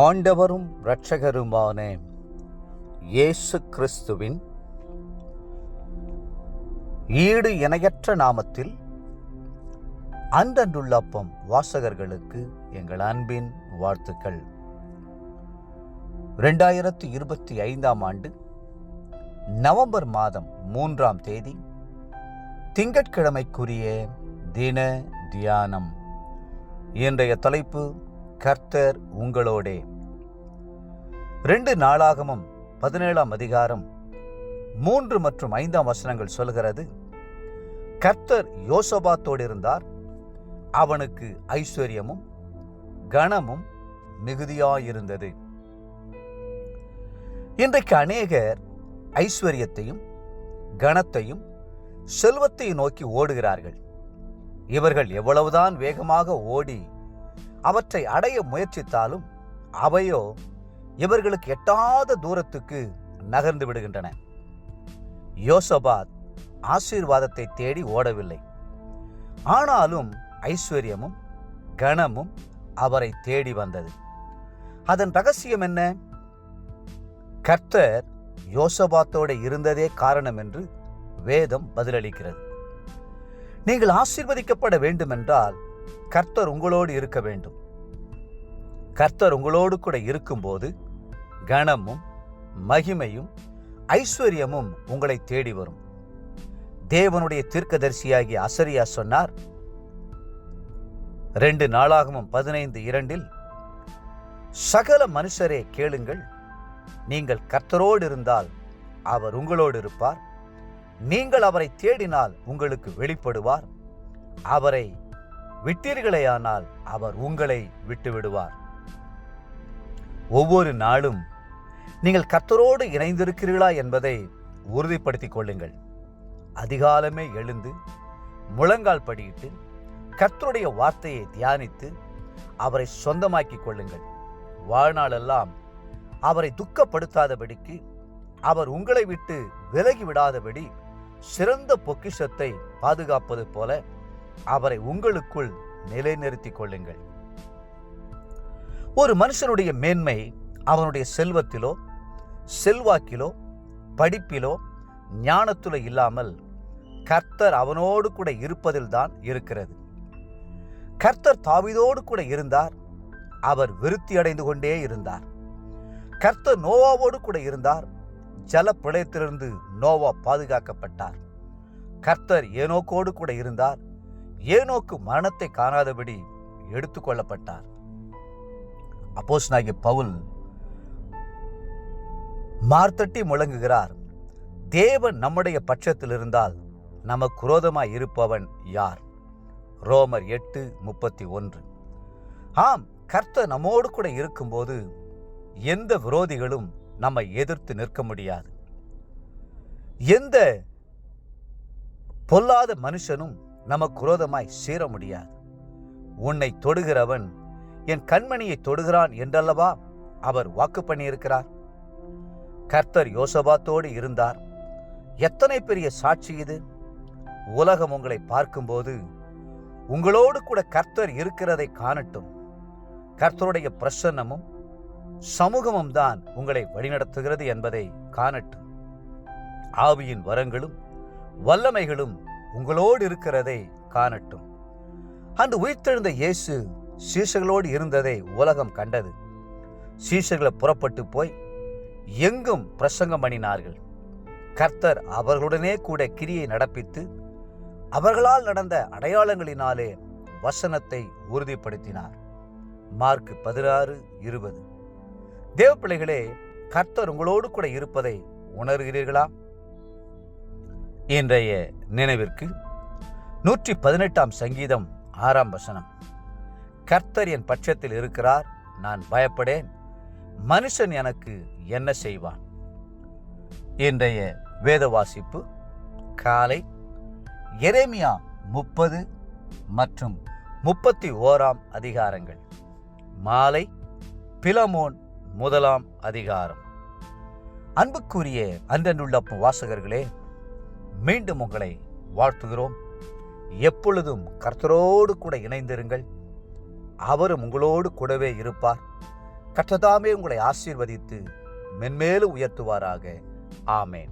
ஆண்டவரும் இரட்சகருமான இயேசு கிறிஸ்துவின் ஈடு இணையற்ற நாமத்தில் அன்றன்றுள்ள அப்பம் வாசகர்களுக்கு எங்கள் அன்பின் வாழ்த்துக்கள். 2025 ஆண்டு நவம்பர் மாதம் 3ஆம் தேதி திங்கட்கிழமைக்குரிய தின தியானம். இன்றைய தலைப்பு கர்த்தர் உங்களோடே. 2 நாளாகமம் 17ஆம் அதிகாரம் 3 மற்றும் 5ஆம் வசனங்கள் சொல்கிறது, கர்த்தர் யோசபாத்தோடு இருந்தார், அவனுக்கு ஐஸ்வர்யமும் கனமும் மிகுதியாயிருந்தது. இன்றைக்கு அநேகர் ஐஸ்வர்யத்தையும் கனத்தையும் செல்வத்தையும் நோக்கி ஓடுகிறார்கள். இவர்கள் எவ்வளவுதான் வேகமாக ஓடி அவற்றை அடைய முயற்சித்தாலும் அவையோ இவர்களுக்கு எட்டாத தூரத்துக்கு நகர்ந்து விடுகின்றன. யோசபாத் ஆசீர்வாதத்தை தேடி ஓடவில்லை, ஆனாலும் ஐஸ்வர்யமும் கனமும் அவரை தேடி வந்தது. அதன் ரகசியம் என்ன? கர்த்தர் யோசபாத்தோடு இருந்ததே காரணம் என்று வேதம் பதிலளிக்கிறது. நீங்கள் ஆசீர்வதிக்கப்பட வேண்டுமென்றால் கர்த்தர் உங்களோடு இருக்க வேண்டும். கர்த்தர் உங்களோடு கூட இருக்கும்போது கனமும் மகிமையும் ஐஸ்வர்யமும் உங்களை தேடி வரும். தேவனுடைய தீர்க்கதரிசியாகிய அசரியா சொன்னார், 2 நாளாகமம் 15:2, சகல மனுஷரே கேளுங்கள், நீங்கள் கர்த்தரோடு இருந்தால் அவர் உங்களோடு இருப்பார், நீங்கள் அவரை தேடினால் உங்களுக்கு வெளிப்படுவார், அவரை விட்டீர்களேயானால் அவர் உங்களை விட்டுவிடுவார். ஒவ்வொரு நாளும் நீங்கள் கர்த்தரோடு இணைந்திருக்கிறீர்களா என்பதை உறுதிப்படுத்திக் கொள்ளுங்கள். அதிகாலமே எழுந்து முழங்கால் படியிட்டு கர்த்தருடைய வார்த்தையை தியானித்து அவரை சொந்தமாக்கிக் கொள்ளுங்கள். வாழ்நாளெல்லாம் அவரை துக்கப்படுத்தாதபடிக்கு, அவர் உங்களை விட்டு விலகி விடாதபடி சிறந்த பொக்கிஷத்தை பாதுகாப்பது போல அவரை உங்களுக்குள் நிலைநிறுத்திக் கொள்ளுங்கள். ஒரு மனுஷனுடைய மேன்மை அவனுடைய செல்வத்திலோ செல்வாக்கிலோ படிப்பிலோ ஞானத்திலோ இல்லாமல் கர்த்தர் அவனோடு கூட இருப்பதில் தான் இருக்கிறது. கர்த்தர் தாவீதோடு கூட இருந்தார், அவர் விருத்தி அடைந்து கொண்டே இருந்தார். கர்த்தர் நோவாவோடு கூட இருந்தார், ஜல பிரளயத்திலிருந்து நோவா பாதுகாக்கப்பட்டார். கர்த்தர் ஏனோக்கோடு கூட இருந்தார், ஏனோக்கு மரணத்தை காணாதபடி எடுத்துக்கொள்ளப்பட்டார். அப்போஸ்தலனாகிய பவுல் மார்த்தட்டி முழங்குகிறார், தேவன் நம்முடைய பட்சத்தில் இருந்தால் நமக்கு விரோதமாய் இருப்பவன் யார்? ரோமர் 8:31. ஆம், கர்த்தர் நம்மோடு கூட இருக்கும்போது எந்த விரோதிகளும் நம்மை எதிர்த்து நிற்க முடியாது. எந்த பொல்லாத மனுஷனும் நமக்கு விரோதமாய் சேர முடியாது. உன்னை தொடுகிறவன் என் கண்மணியை தொடுகிறான் என்றல்லவா அவர் வாக்கு பண்ணியிருக்கிறார். கர்த்தர் யோசபாத்தோடு இருந்தார். எத்தனை பெரிய சாட்சி இது! உலகம் உங்களை பார்க்கும்போது உங்களோடு கூட கர்த்தர் இருக்கிறதை காணட்டும். கர்த்தருடைய பிரசன்னமும் சமூகமும் தான் உங்களை வழிநடத்துகிறது என்பதை காணட்டும். ஆவியின் வரங்களும் வல்லமைகளும் உங்களோடு இருக்கிறதை காணட்டும். அன்று உயிர்த்தெழுந்த இயேசு சீஷர்களோடு இருந்ததை உலகம் கண்டது. சீஷர்களை புறப்பட்டு போய் எங்கும் பிரசங்கம் பண்ணினார்கள். கர்த்தர் அவர்களுடனே கூட கிரியை நடப்பித்து அவர்களால் நடந்த அடையாளங்களினாலே வசனத்தை உறுதிப்படுத்தினார். மார்க் 16:20. தேவ பிள்ளைகளே, கர்த்தர் உங்களோடு கூட இருப்பதை உணர்கிறீர்களா? இன்றைய நினைவிற்கு 118ஆம் சங்கீதம் 6ஆம் வசனம், கர்த்தர் என் பட்சத்தில் இருக்கிறார், நான் பயப்படேன், மனுஷன் எனக்கு என்ன செய்வான்? இன்றைய வேத வாசிப்பு காலை எரேமியா 30 மற்றும் 31ஆம் அதிகாரங்கள், மாலை பிலமோன் 1ஆம் அதிகாரம். அன்புக்குரிய அன்றன்றுள்ள வாசகர்களே, மீண்டும் உங்களை வாழ்த்துகிறோம். எப்பொழுதும் கர்த்தரோடு கூட இணைந்திருங்கள். அவரும் உங்களோடு கூடவே இருப்பார். கர்த்தர் தாமே உங்களை ஆசீர்வதித்து மென்மேலும் உயர்த்துவாராக. ஆமேன்.